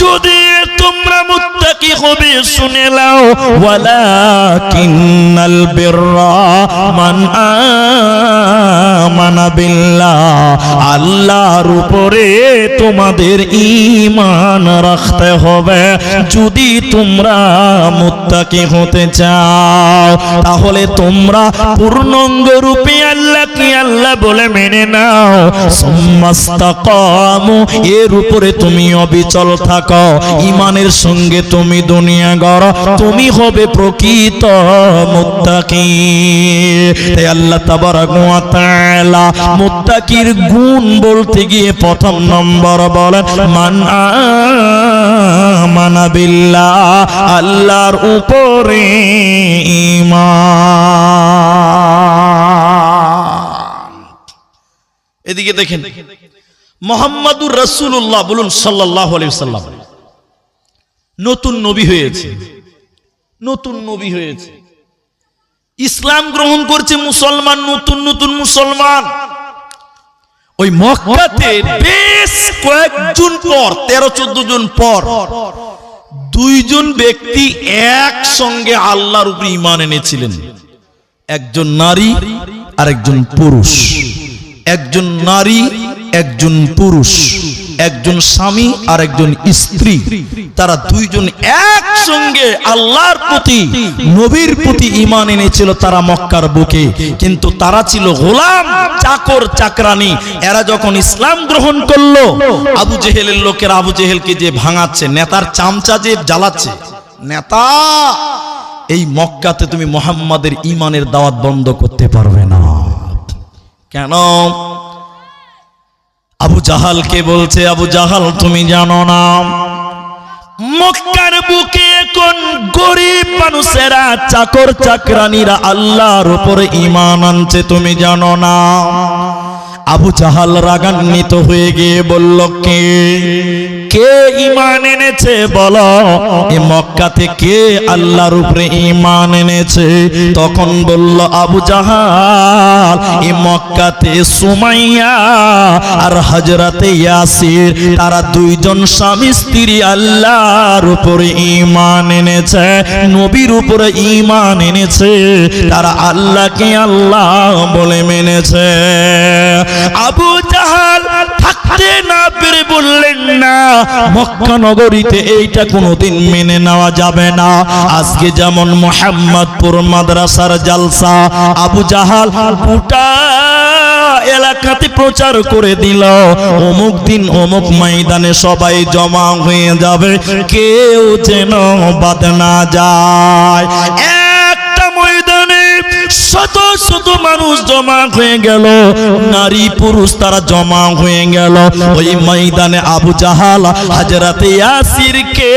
যদি তোমরা মুত্তাকি হবে শুনে নাও, ওয়ালাকিন্নাল বিররা মান আমানা বিল্লাহ, আল্লাহর উপরে তোমাদের ঈমান রাখতে হবে যদি তোমরা মুত্তাকি হতে চাও। তাহলে তোমরা পূর্ণাঙ্গ রূপে আল্লাহকে আল্লাহ বলে মেনে নাও, সুম্মাস্তাকামু, এর উপরে তুমি অবিচল থাকো, ঈমানের সঙ্গে তুমি দুনিয়া গড়ো, তুমি হবে প্রকৃত মুত্তাকি। তাই আল্লাহ তাবারাক ওয়া তাআলা মুত্তাকির গুণ বলতে গিয়ে প্রথম নম্বর বলেন মান আমানা বিল্লাহ, আল্লাহর উপরে ঈমান। এদিকে দেখেন মুহাম্মাদুর রাসূলুল্লাহ বলুন সাল্লাল্লাহু আলাইহি ওয়াসাল্লাম নতুন নবী হয়েছে, নতুন নবী হয়েছে, ইসলাম গ্রহণ করছে মুসলমান, নতুন নতুন মুসলমান। ওই মক্কাতে বেশ কয়েকজন পর 13-14 জন পর দুইজন ব্যক্তি একসঙ্গে আল্লাহর উপর ঈমান এনেছিলেন, একজন নারী আর একজন পুরুষ। একজন নারী একজন পুরুষ, একজন স্বামী আর একজন স্ত্রী, তারা দুইজন একসঙ্গে আল্লাহর প্রতি নবীর প্রতি ঈমান এনেছিল তারা মক্কার বুকে। কিন্তু তারা ছিল গোলাম, চাকর চাকরানি। এরা যখন ইসলাম গ্রহণ করলো, আবু জেহেলের লোকেরা আবু জেহেলকে যে ভাঙাচ্ছে, নেতার চামচা যে জ্বালাচ্ছে, নেতা এই মক্কাতে তুমি মুহাম্মাদের ঈমানের দাওয়াত বন্ধ করতে পারবে না। কেন? আবু জাহালকে বলছে, আবু জাহাল তুমি জানো না মক্কার বুকে এখন গরিব মানুষেরা, চাকর চাকরানিরা আল্লাহর উপরে ঈমান আনছে, তুমি জানো না? আবু জাহাল রাগান্বিত হয়ে গিয়ে বলল, কে কে ঈমান এনেছে বলো, এই মক্কাতে কে আল্লাহর উপরে ঈমান এনেছে? তখন বলল আবু জাহাল, এই মক্কাতে সুমাইয়া আর হযরতে ইয়াসির, তারা দুইজন স্বামী স্ত্রী আল্লাহর উপরে ঈমান এনেছে, নবীর উপরে ঈমান এনেছে, তারা আল্লাহকে আল্লাহ বলে মেনেছে। আবু জাহাল থাকতে না পেরে বললেন, না, মক্কা নগরীতে এইটা কোনোদিন মেনে নেওয়া যাবে না। আজকে যেমন মুহাম্মদপুর মাদ্রাসার জালসা, আবু জাহাল গোটা এলাকাতে প্রচার করে দিল, অমুক দিন অমুক ময়দানে সবাই জমা হয়ে যাবে, কেউ যেন বাদ না যায়। একটা ময়দানে শত শত মানুষ জমা হয়ে গেল, নারী পুরুষ তারা জমা হয়ে গেল। ওই ময়দানে আবু জাহাল হযরতে ইয়াসিরকে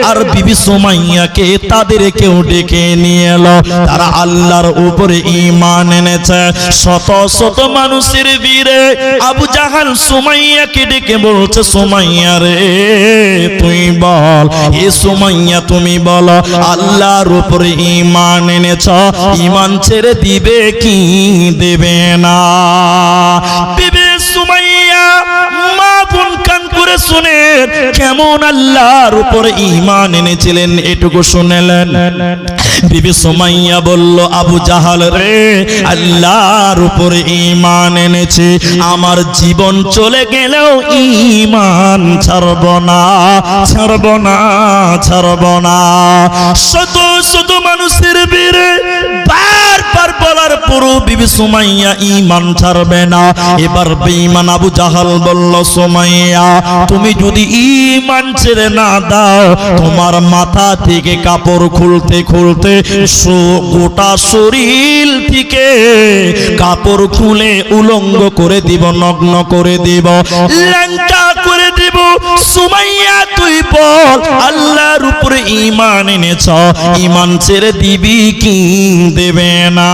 আর বিবি সুমাইয়াকে তাদেরকেও ডেকে নিয়ে এলো, তারা আল্লাহর উপরে ঈমান এনেছে। শত শত মানুষের ভিড়ে আবু জাহাল সুমাইয়াকে ডেকে বলছে, সুমাইয়া রে তুই বল, এ সুমাইয়া তুমি বলো আল্লাহর উপরে ঈমান এনেছ, ঈমান ছেড়ে দিবে কি দেবে না? বিবি সুমাইয়া মা বোন কান করে শুনে কেমন আল্লাহর উপরে ঈমান এনেছিলেন এটুকু শুনলেন। বিবি সুমাইয়া বলল, আবু জাহাল রে, আল্লাহর উপরে ঈমান এনেছে, আমার জীবন চলে গেলেও ঈমান ছাড়ব না, ছাড়ব না, ছাড়ব না। শত শত মানুষের ভিড়ে বারবার বলার পরও বিবি সুমাইয়া ঈমান ছাড়বে না। এবার বেঈমান আবু জাহাল বলল, সুমাইয়া তুমি যদি ঈমান ছেড়ে না দাও, তোমার মাথা থেকে কাপড় খুলতে খুলতে গোটা শরীর থেকে কাপড় খুলে উলঙ্গ করে দিব, নগ্ন করে দিব, ল্যাংটা করে দিব। সুমাইয়া তুই বল আল্লাহর উপরে ঈমান এনেছ, ঈমান ছেড়ে দিবি কি দেবে না?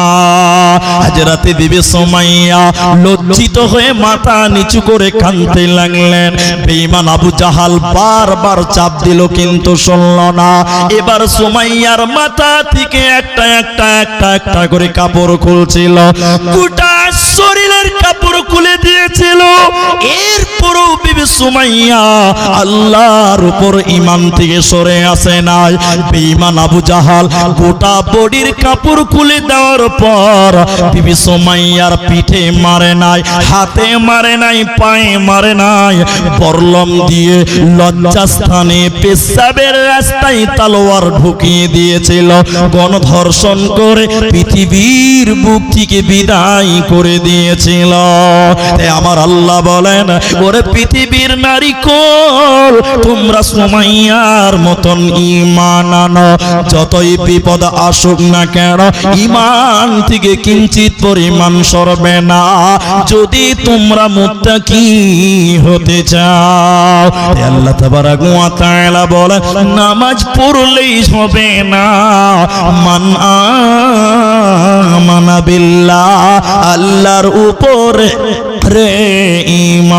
হযরতে বিবি সুমাইয়া লজ্জিত হয়ে মাথা নিচু করে কাঁদতে লাগলেন। বেঈমান আবু জাহাল বারবার চাপ দিল কিন্তু শুনল না। এবার সুমাইয়ার মাথা থেকে একটা একটা একটা একটা করে কাপড় খুলছিল, গোটা শরীরের কাপড় খুলে দিয়েছিল। এরপরও বিবি সুমাইয়া আল্লাহর উপর ঈমান থেকে সরে আসে নাই। বেঈমান আবু জাহাল গোটা বডির কাপড় খুলে দেওয়ার পর বিবি সুমাইয়ার পিঠে মারে নাই, হাতে মারে নাই, পায়ে মারে নাই, বরলম দিয়ে লজ্জাস্থানে পেশাবের রাস্তায় তলোয়ার ঢুকিয়ে দিয়েছিল। গণধর্ষণ করে পৃথিবীর বুক থেকে বিদায় করে দিয়েছিল। আমার আল্লাহ বলেন, ওরে পৃথিবীর নারী কোল, তোমরা সুমাইয়ার মতন ঈমান আনো। যতই বিপদ আসুক না কেন, ঈমান থেকে কিঞ্চিত পরিমাণ সরবে না, যদি তোমরা মুত্তাকি হতে চাও। আল্লাহ তাবারাক ওয়া তাআলা বলেন, নামাজ পড়লেই হবে না, মান আমানা বিল্লাহ, আল্লাহর উপরে ঈমান।